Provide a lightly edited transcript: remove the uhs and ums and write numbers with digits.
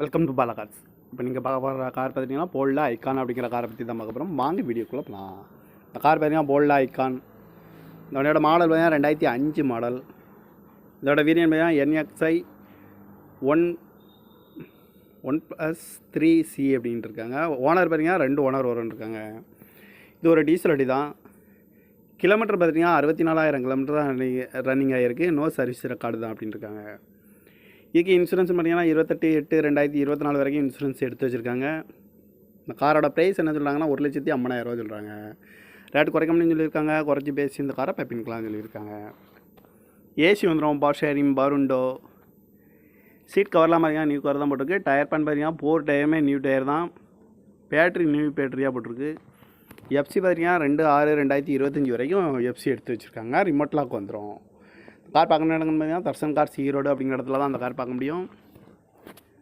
Welcome to Bala cars. இப்போ நீங்கள் பார்க்க போகிற கார் பார்த்தீங்கன்னா போல்டா ஐகான் அப்படிங்கிற காரை பற்றி தான் பார்க்க போகிறோம். வாங்க வீடியோக்குள்ளே போகலாம். இந்த கார் பார்த்தீங்கன்னா போல்டா ஐகான். இதோட மாடல் பார்த்தீங்கன்னா 2005 மாடல். இதோட வேரியன்ட் பார்த்தீங்கன்னா NXi 1+3C அப்படின்ட்டு இருக்காங்க. ஓனர் பார்த்தீங்கன்னா 2 ஓனர் வரும்னு இருக்காங்க. இது ஒரு டீசல் வண்டி தான். கிலோமீட்டர் பார்த்தீங்கன்னா 64,000 கிலோமீட்டர் தான் ரன்னிங் ஆகிருக்கு. நோ சர்வீஸ் ரெக்கார்டு தான் அப்படின்னு இருக்காங்க. இதுக்கு இன்சூரன்ஸ் பார்த்தீங்கன்னா 28/8/2024 வரைக்கும் இன்சூரன்ஸ் எடுத்து வச்சுருக்காங்க. இந்த காரோட ப்ரைஸ் என்ன சொல்கிறாங்கன்னா 1,50,50,000 சொல்கிறாங்க. ரேட்டு குறைக்க முடியும்னு சொல்லியிருக்காங்க. குறைச்சி பேசி இந்த காரை பைப்பின்கலாம்னு சொல்லியிருக்காங்க. ஏசி வந்துடும், power steering, power window, seat கவர்லாம் பார்த்தீங்கன்னா நியூ கவர் தான் போட்டிருக்கு. டயர் பேன் பார்த்தீங்கன்னா 4 டயருமே நியூ டயர் தான். பேட்ரி நியூ பேட்டரியாக போட்டிருக்கு. எஃப்சி பார்த்தீங்கன்னா 2/6/2025 வரைக்கும் எஃப்சி எடுத்து வச்சுருக்காங்க. ரிமோட் லாக் வந்துடும். கார் பார்க்கணும் இடங்கன்னு பார்த்தீங்கன்னா தர்சன் கார்ஸ் ஈரோடு அப்படிங்கிற இடத்துல தான் அந்த கார் பார்க்க முடியும்.